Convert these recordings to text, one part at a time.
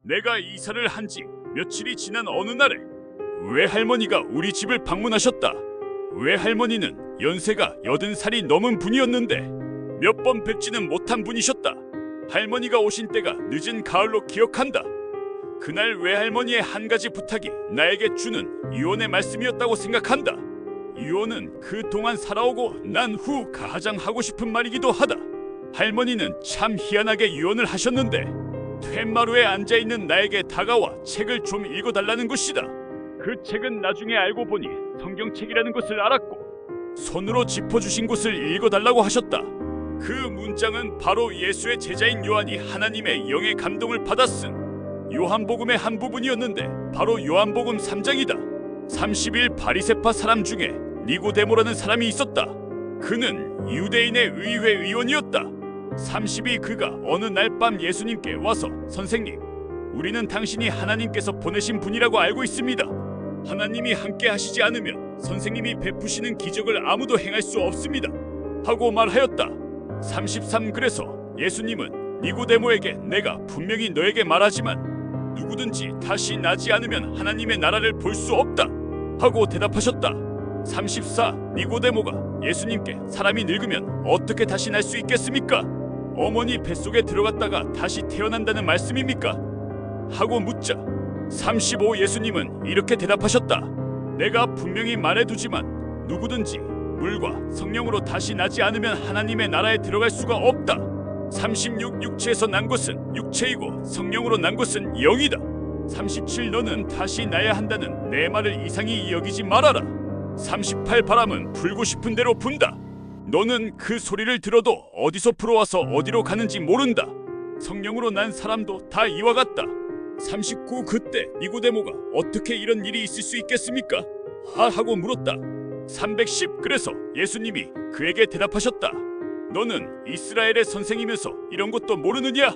내가 이사를 한 지 며칠이 지난 어느 날에 외할머니가 우리 집을 방문하셨다. 외할머니는 연세가 80살이 넘은 분이었는데 몇 번 뵙지는 못한 분이셨다. 할머니가 오신 때가 늦은 가을로 기억한다. 그날 외할머니의 한 가지 부탁이 나에게 주는 유언의 말씀이었다고 생각한다. 유언은 그동안 살아오고 난 후 가장 하고 싶은 말이기도 하다. 할머니는 참 희한하게 유언을 하셨는데 툇마루에 앉아있는 나에게 다가와 책을 좀 읽어달라는 것이다. 그 책은 나중에 알고 보니 성경책이라는 것을 알았고 손으로 짚어주신 곳을 읽어달라고 하셨다. 그 문장은 바로 예수의 제자인 요한이 하나님의 영의 감동을 받아 쓴 요한복음의 한 부분이었는데 바로 요한복음 3장이다. 30일 바리새파 사람 중에 니고데모라는 사람이 있었다. 그는 유대인의 의회 의원이었다. 30이 그가 어느 날 밤 예수님께 와서 선생님, 우리는 당신이 하나님께서 보내신 분이라고 알고 있습니다. 하나님이 함께 하시지 않으면 선생님이 베푸시는 기적을 아무도 행할 수 없습니다. 하고 말하였다. 33 그래서 예수님은 니고데모에게 내가 분명히 너에게 말하지만 누구든지 다시 나지 않으면 하나님의 나라를 볼 수 없다. 하고 대답하셨다. 34 니고데모가 예수님께 사람이 늙으면 어떻게 다시 날 수 있겠습니까? 어머니 뱃속에 들어갔다가 다시 태어난다는 말씀입니까? 하고 묻자 35 예수님은 이렇게 대답하셨다. 내가 분명히 말해두지만 누구든지 물과 성령으로 다시 나지 않으면 하나님의 나라에 들어갈 수가 없다. 36 육체에서 난 것은 육체이고 성령으로 난 것은 영이다. 37 너는 다시 나야 한다는 내 말을 이상히 여기지 말아라. 38 바람은 불고 싶은 대로 분다. 너는 그 소리를 들어도 어디서 불어와서 어디로 가는지 모른다. 성령으로 난 사람도 다 이와 같다. 39 그때 니고데모가 어떻게 이런 일이 있을 수 있겠습니까? 하고 물었다. 310 그래서 예수님이 그에게 대답하셨다. 너는 이스라엘의 선생이면서 이런 것도 모르느냐?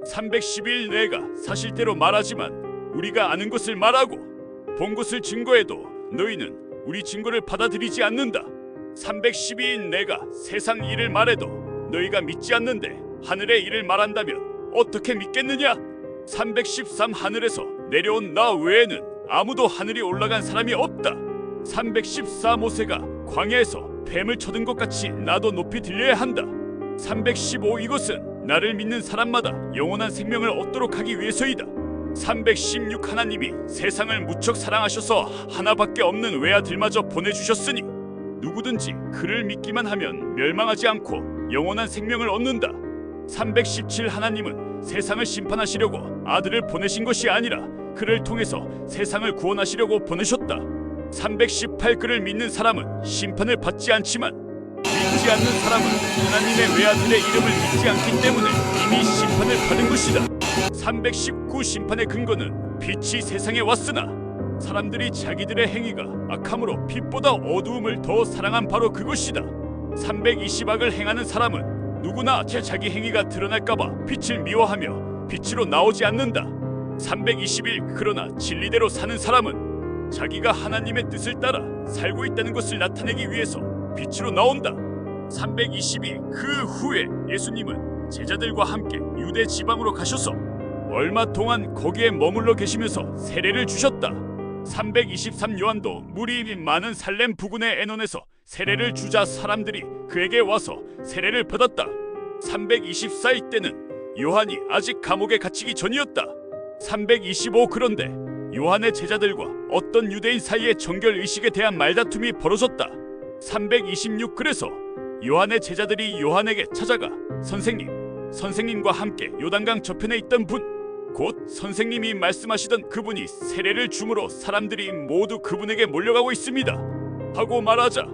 311 내가 사실대로 말하지만 우리가 아는 것을 말하고 본 것을 증거해도 너희는 우리 증거를 받아들이지 않는다. 312 내가 세상 일을 말해도 너희가 믿지 않는데 하늘의 일을 말한다면 어떻게 믿겠느냐? 313 하늘에서 내려온 나 외에는 아무도 하늘이 올라간 사람이 없다. 314 모세가 광야에서 뱀을 쳐든 것 같이 나도 높이 들려야 한다. 315 이것은 나를 믿는 사람마다 영원한 생명을 얻도록 하기 위해서이다. 316 하나님이 세상을 무척 사랑하셔서 하나밖에 없는 외아들마저 보내주셨으니 누구든지 그를 믿기만 하면 멸망하지 않고 영원한 생명을 얻는다. 317 하나님은 세상을 심판하시려고 아들을 보내신 것이 아니라 그를 통해서 세상을 구원하시려고 보내셨다. 318 그를 믿는 사람은 심판을 받지 않지만 믿지 않는 사람은 하나님의 외아들의 이름을 믿지 않기 때문에 이미 심판을 받은 것이다. 319 심판의 근거는 빛이 세상에 왔으나 사람들이 자기들의 행위가 악함으로 빛보다 어두움을 더 사랑한 바로 그것이다. 320 악을 행하는 사람은 누구나 자기 행위가 드러날까봐 빛을 미워하며 빛으로 나오지 않는다. 321 그러나 진리대로 사는 사람은 자기가 하나님의 뜻을 따라 살고 있다는 것을 나타내기 위해서 빛으로 나온다. 322 그 후에 예수님은 제자들과 함께 유대 지방으로 가셔서 얼마 동안 거기에 머물러 계시면서 세례를 주셨다. 323 요한도 무리 많은 살렘 부근의 에논에서 세례를 주자 사람들이 그에게 와서 세례를 받았다. 324일 때는 요한이 아직 감옥에 갇히기 전이었다. 325 그런데 요한의 제자들과 어떤 유대인 사이의 정결의식에 대한 말다툼이 벌어졌다. 326 그래서 요한의 제자들이 요한에게 찾아가 선생님과 함께 요단강 저편에 있던 분 곧 선생님이 말씀하시던 그분이 세례를 줌으로 사람들이 모두 그분에게 몰려가고 있습니다. 하고 말하자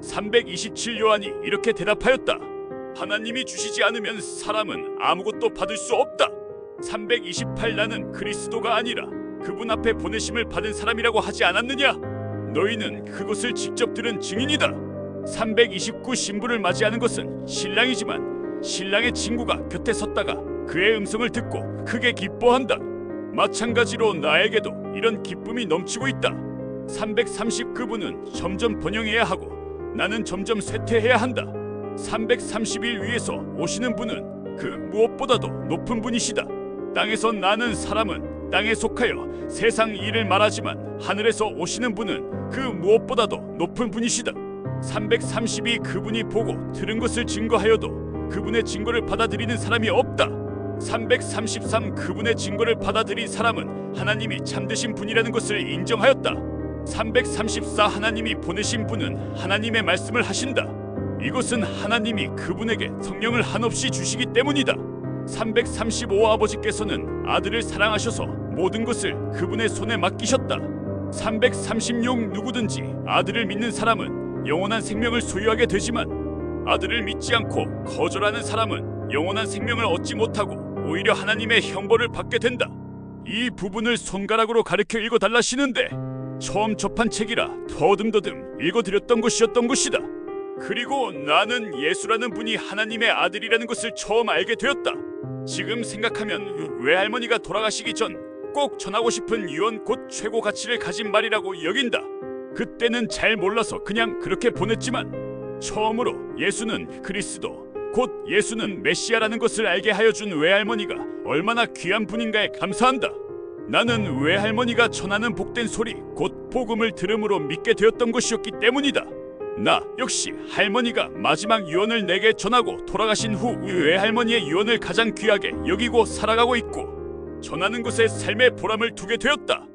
327 요한이 이렇게 대답하였다. 하나님이 주시지 않으면 사람은 아무것도 받을 수 없다. 328 나는 그리스도가 아니라 그분 앞에 보내심을 받은 사람이라고 하지 않았느냐? 너희는 그것을 직접 들은 증인이다. 329 신부를 맞이하는 것은 신랑이지만 신랑의 친구가 곁에 섰다가 그의 음성을 듣고 크게 기뻐한다. 마찬가지로 나에게도 이런 기쁨이 넘치고 있다. 330 그분은 점점 번영해야 하고 나는 점점 쇠퇴해야 한다. 331 위에서 오시는 분은 그 무엇보다도 높은 분이시다. 땅에서 나는 사람은 땅에 속하여 세상 일을 말하지만 하늘에서 오시는 분은 그 무엇보다도 높은 분이시다. 332 그분이 보고 들은 것을 증거하여도 그분의 증거를 받아들이는 사람이 없다. 333 그분의 증거를 받아들인 사람은 하나님이 참되신 분이라는 것을 인정하였다. 334 하나님이 보내신 분은 하나님의 말씀을 하신다. 이것은 하나님이 그분에게 성령을 한없이 주시기 때문이다. 335 아버지께서는 아들을 사랑하셔서 모든 것을 그분의 손에 맡기셨다. 336 누구든지 아들을 믿는 사람은 영원한 생명을 소유하게 되지만 아들을 믿지 않고 거절하는 사람은 영원한 생명을 얻지 못하고 오히려 하나님의 형벌을 받게 된다. 이 부분을 손가락으로 가리켜 읽어달라시는데 처음 접한 책이라 더듬더듬 읽어드렸던 것이었던 것이다. 그리고 나는 예수라는 분이 하나님의 아들이라는 것을 처음 알게 되었다. 지금 생각하면 외할머니가 돌아가시기 전 꼭 전하고 싶은 유언 곧 최고 가치를 가진 말이라고 여긴다. 그때는 잘 몰라서 그냥 그렇게 보냈지만 처음으로 예수는 그리스도 곧 예수는 메시아라는 것을 알게 하여 준 외할머니가 얼마나 귀한 분인가에 감사한다. 나는 외할머니가 전하는 복된 소리 곧 복음을 들음으로 믿게 되었던 것이었기 때문이다. 나 역시 할머니가 마지막 유언을 내게 전하고 돌아가신 후 외할머니의 유언을 가장 귀하게 여기고 살아가고 있고 전하는 것에 삶의 보람을 두게 되었다.